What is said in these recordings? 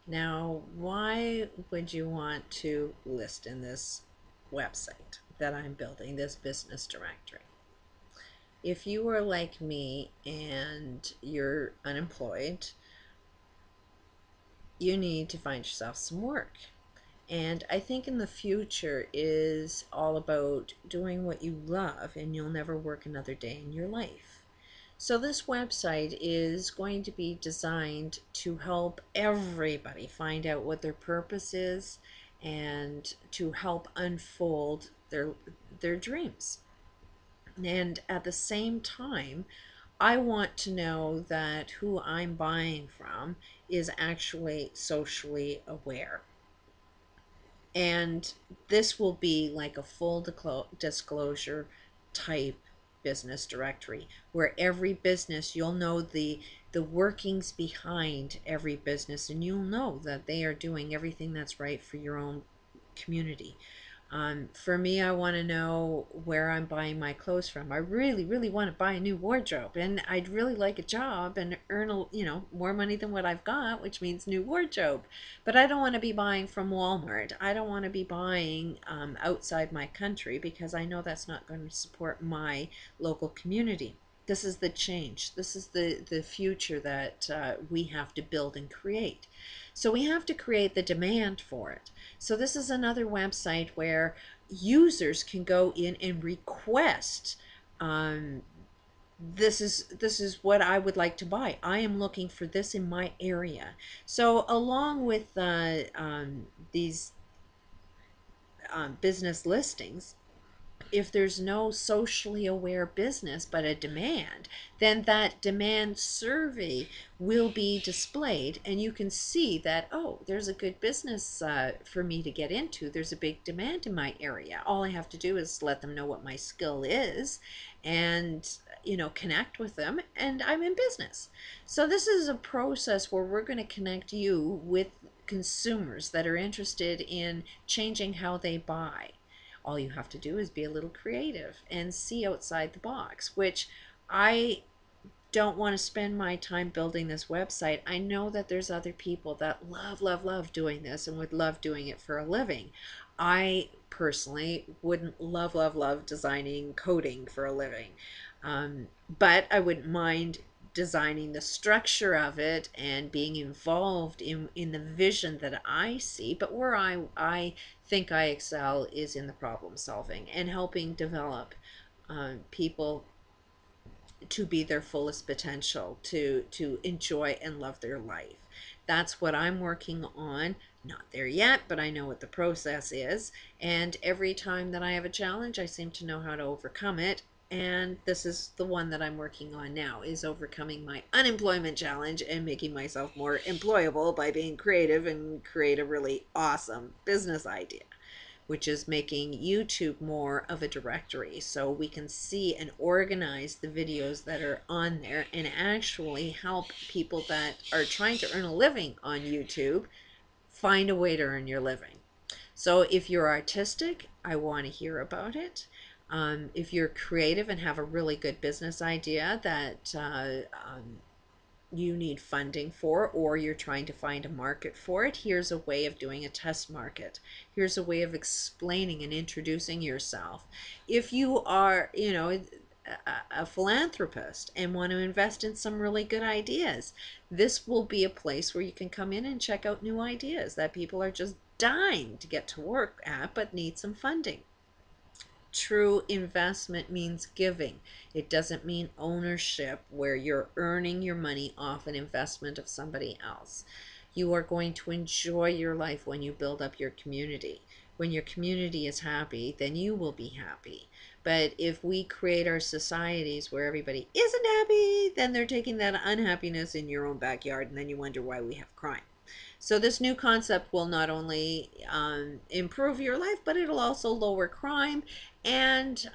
Now, why would you want to list in this website that I'm building, this business directory? If you are like me and you're unemployed, you need to find yourself some work. And I think in the future is all about doing what you love, and you'll never work another day in your life. So this website is going to be designed to help everybody find out what their purpose is and to help unfold their dreams. And at the same time, I want to know that who I'm buying from is actually socially aware. And this will be like a full disclosure type business directory where every business, you'll know the workings behind every business, and you'll know that they are doing everything that's right for your own community. For me, I want to know where I'm buying my clothes from. I really, really want to buy a new wardrobe, and I'd really like a job and earn more money than what I've got, which means new wardrobe. But I don't want to be buying from Walmart. I don't want to be buying outside my country because I know that's not going to support my local community. This is the change. This is the future that we have to build and create. So we have to create the demand for it. So this is another website where users can go in and request, this is what I would like to buy. I am looking for this in my area. So along with these business listings, if there's no socially aware business but a demand, then that demand survey will be displayed, and you can see that, oh, there's a good business for me to get into. There's a big demand in my area. All I have to do is let them know what my skill is and connect with them, and I'm in business. So this is a process where we're going to connect you with consumers that are interested in changing how they buy. All you have to do is be a little creative and see outside the box, which I don't want to spend my time building this website. I know that there's other people that love, love, love doing this and would love doing it for a living. I personally wouldn't love, love, love designing coding for a living. But I wouldn't mind designing the structure of it and being involved in the vision that I see. But where I think I excel is in the problem solving and helping develop people to be their fullest potential, to enjoy and love their life. That's what I'm working on. Not there yet, but I know what the process is. And every time that I have a challenge, I seem to know how to overcome it. And this is the one that I'm working on now, is overcoming my unemployment challenge and making myself more employable by being creative and create a really awesome business idea, which is making YouTube more of a directory so we can see and organize the videos that are on there and actually help people that are trying to earn a living on YouTube find a way to earn your living. So if you're artistic, I want to hear about it. If you're creative and have a really good business idea that you need funding for, or you're trying to find a market for it, here's a way of doing a test market. Here's a way of explaining and introducing yourself. If you are, a philanthropist and want to invest in some really good ideas, this will be a place where you can come in and check out new ideas that people are just dying to get to work at but need some funding. True investment means giving. It doesn't mean ownership where you're earning your money off an investment of somebody else. You are going to enjoy your life when you build up your community. When your community is happy, then you will be happy. But if we create our societies where everybody isn't happy, then they're taking that unhappiness in your own backyard, and then you wonder why we have crime. So this new concept will not only improve your life, but it'll also lower crime. And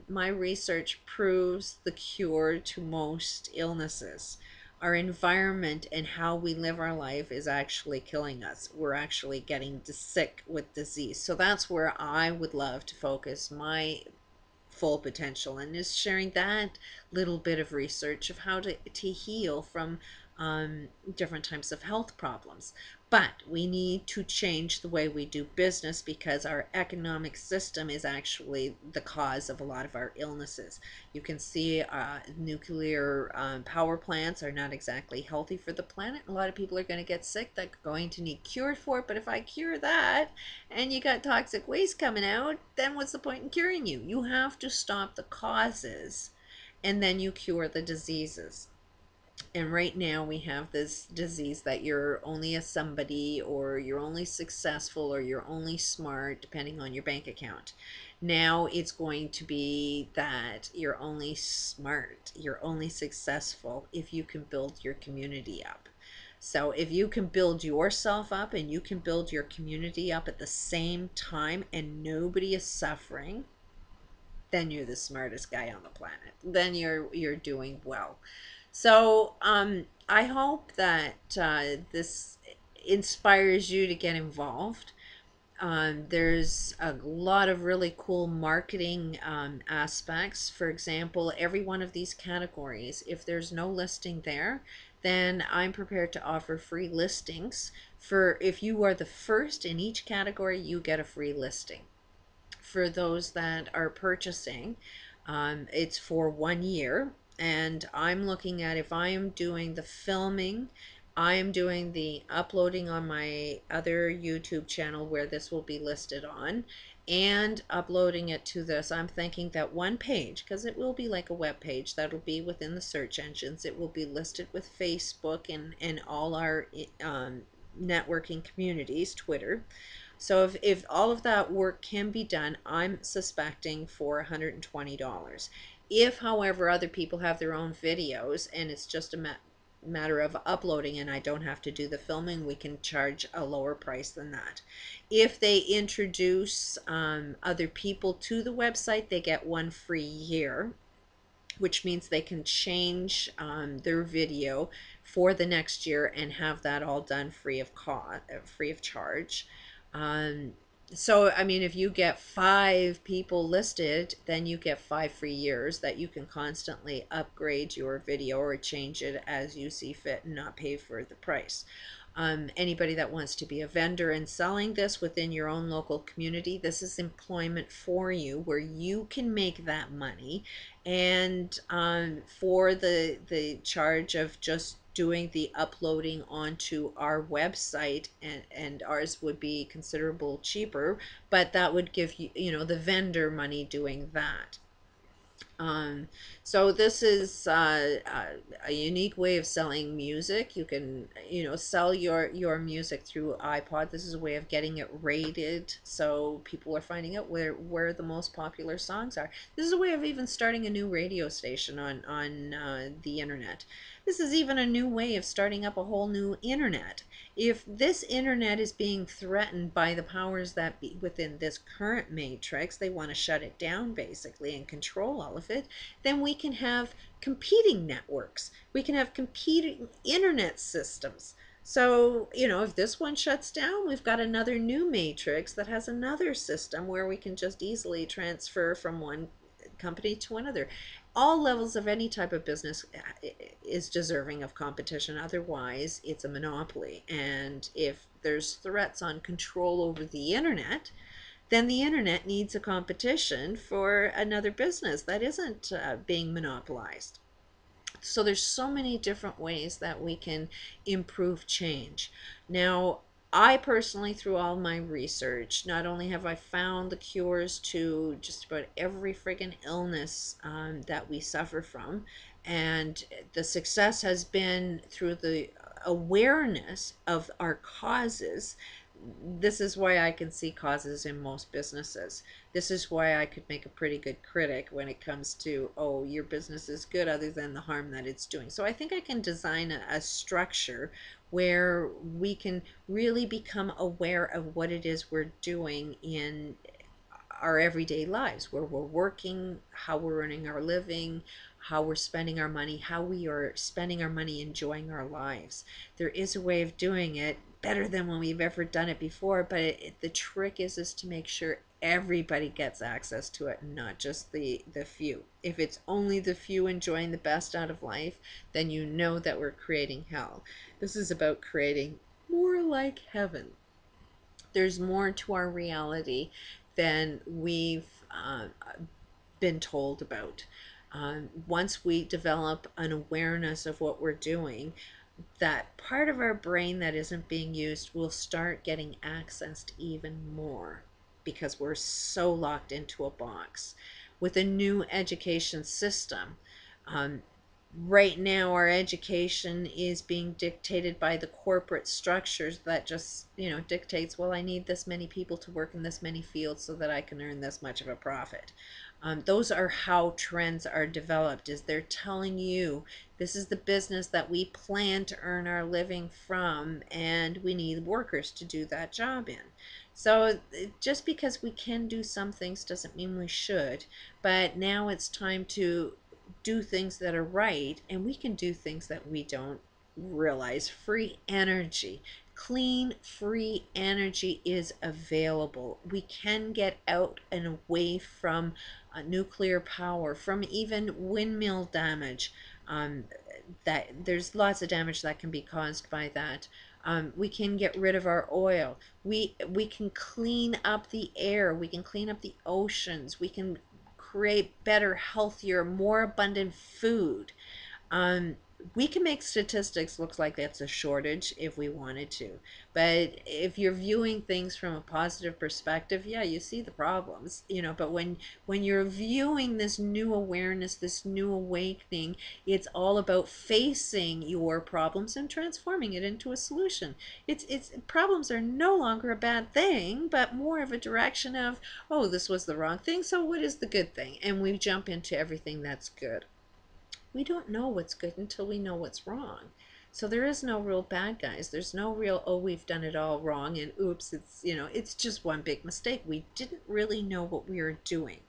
my research proves the cure to most illnesses. Our environment and how we live our life is actually killing us. We're actually getting sick with disease. So that's where I would love to focus my full potential, and is sharing that little bit of research of how to heal from different types of health problems. But we need to change the way we do business because our economic system is actually the cause of a lot of our illnesses. You can see nuclear power plants are not exactly healthy for the planet. A lot of people are going to get sick. They're going to need cured for it. But if I cure that and you got toxic waste coming out, then what's the point in curing you? You have to stop the causes and then you cure the diseases. And right now we have this disease that you're only a somebody, or you're only successful, or you're only smart, depending on your bank account. Now it's going to be that you're only smart, you're only successful if you can build your community up. So if you can build yourself up and you can build your community up at the same time and nobody is suffering, then you're the smartest guy on the planet. Then you're doing well. So I hope that this inspires you to get involved. There's a lot of really cool marketing aspects. For example, every one of these categories, if there's no listing there, then I'm prepared to offer free listings. For if you are the first in each category, you get a free listing. For those that are purchasing, it's for 1 year. And I'm looking at, if I am doing the filming, I am doing the uploading on my other YouTube channel where this will be listed on, and uploading it to this. I'm thinking that one page, because it will be like a web page that'll be within the search engines, it will be listed with Facebook and all our networking communities, Twitter. So if all of that work can be done, I'm suspecting for $120. If, however, other people have their own videos and it's just a matter of uploading and I don't have to do the filming, we can charge a lower price than that. If they introduce other people to the website, they get 1 free year, which means they can change their video for the next year and have that all done free of cost, free of charge. So, I mean, if you get 5 people listed, then you get 5 free years that you can constantly upgrade your video or change it as you see fit and not pay for the price. Anybody that wants to be a vendor and selling this within your own local community, this is employment for you where you can make that money. And for the charge of just doing the uploading onto our website, and ours would be considerable cheaper, but that would give you, you know, the vendor money doing that. So this is a unique way of selling music. You can, you know, sell your music through iPod. This is a way of getting it rated, so people are finding out where the most popular songs are. This is a way of even starting a new radio station on the internet. This is even a new way of starting up a whole new internet. If this internet is being threatened by the powers that be within this current matrix, they want to shut it down basically and control all of it, then we can have competing networks. We can have competing internet systems. So, you know, if this one shuts down, we've got another new matrix that has another system where we can just easily transfer from one company to another. All levels of any type of business is deserving of competition. Otherwise, it's a monopoly. And if there's threats on control over the internet, then the internet needs a competition for another business that isn't being monopolized. So there's so many different ways that we can improve change. Now, I personally, through all my research, not only have I found the cures to just about every friggin' illness that we suffer from, and the success has been through the awareness of our causes. This is why I can see causes in most businesses. This is why I could make a pretty good critic when it comes to, oh, your business is good other than the harm that it's doing. So I think I can design a structure where we can really become aware of what it is we're doing in our everyday lives, where we're working, how we're earning our living, how we're spending our money, how we are spending our money enjoying our lives. There is a way of doing it better than when we've ever done it before. But the trick is to make sure everybody gets access to it, not just the few. If it's only the few enjoying the best out of life, then you know that we're creating hell. This is about creating more like heaven. There's more to our reality than we've been told about. Once we develop an awareness of what we're doing, that part of our brain that isn't being used will start getting accessed even more, because we're so locked into a box. With a new education system, right now our education is being dictated by the corporate structures that just, dictates, well, I need this many people to work in this many fields so that I can earn this much of a profit. Those are how trends are developed, is they're telling you this is the business that we plan to earn our living from, and we need workers to do that job in. So just because we can do some things doesn't mean we should, but now it's time to do things that are right, and we can do things that we don't realize. Free energy, clean, free energy is available. We can get out and away from nuclear power, from even windmill damage. That there's lots of damage that can be caused by that. We can get rid of our oil. We can clean up the air. We can clean up the oceans. We can create better, healthier, more abundant food. We can make statistics look like that's a shortage if we wanted to. But if you're viewing things from a positive perspective, yeah, you see the problems, but when you're viewing this new awareness, this new awakening, it's all about facing your problems and transforming it into a solution. It's problems are no longer a bad thing, but more of a direction of, oh, this was the wrong thing, so what is the good thing? And we jump into everything that's good. We don't know what's good until we know what's wrong. So there is no real bad guys. There's no real, oh, we've done it all wrong and oops, it's just one big mistake. We didn't really know what we were doing.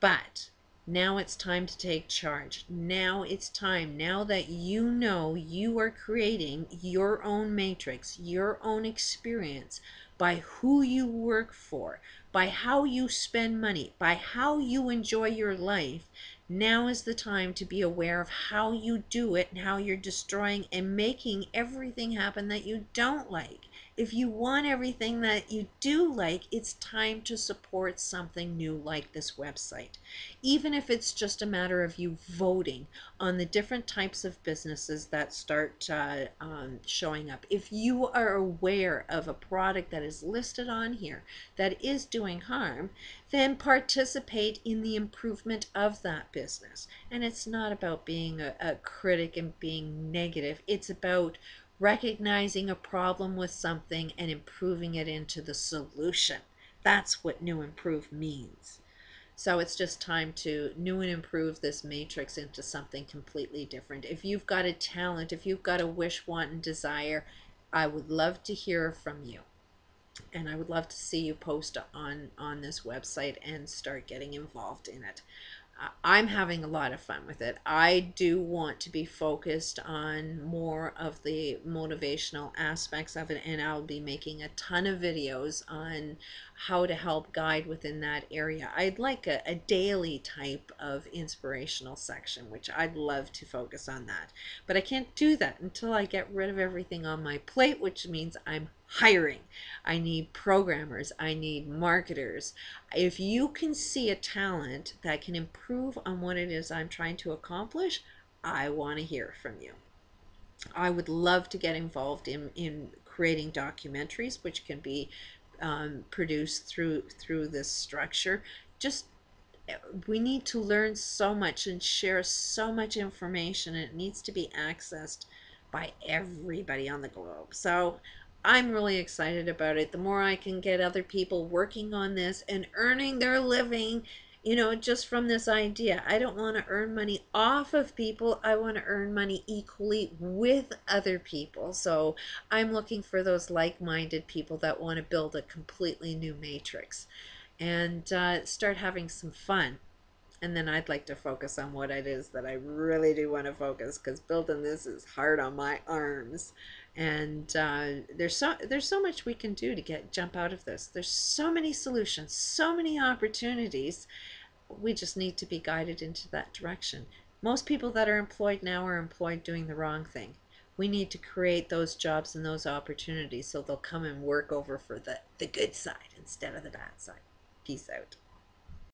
But now it's time to take charge. Now it's time, now that you know you are creating your own matrix, your own experience, by who you work for, by how you spend money, by how you enjoy your life. Now is the time to be aware of how you do it and how you're destroying and making everything happen that you don't like. If you want everything that you do like, it's time to support something new like this website. Even if it's just a matter of you voting on the different types of businesses that start showing up. If you are aware of a product that is listed on here that is doing harm, then participate in the improvement of that business. And it's not about being a critic and being negative. It's about recognizing a problem with something and improving it into the solution. That's what new improve means. So it's just time to new and improve this matrix into something completely different. If you've got a talent, if you've got a wish, want, and desire, I would love to hear from you. And I would love to see you post on this website and start getting involved in it. I'm having a lot of fun with it. I do want to be focused on more of the motivational aspects of it, and I'll be making a ton of videos on how to help guide within that area. I'd like a daily type of inspirational section, which I'd love to focus on that. But I can't do that until I get rid of everything on my plate, which means I'm hiring. I need programmers. I need marketers. If you can see a talent that can improve on what it is I'm trying to accomplish, I want to hear from you. I would love to get involved in creating documentaries, which can be produced through this structure. Just we need to learn so much and share so much information, and it needs to be accessed by everybody on the globe. So I'm really excited about it. The more I can get other people working on this and earning their living, just from this idea. I don't want to earn money off of people. I want to earn money equally with other people. So I'm looking for those like-minded people that want to build a completely new matrix and start having some fun. And then I'd like to focus on what it is that I really do want to focus, because building this is hard on my arms. And there's so much we can do to jump out of this. There's so many solutions, so many opportunities. We just need to be guided into that direction. Most people that are employed now are employed doing the wrong thing. We need to create those jobs and those opportunities so they'll come and work over for the good side instead of the bad side. Peace out.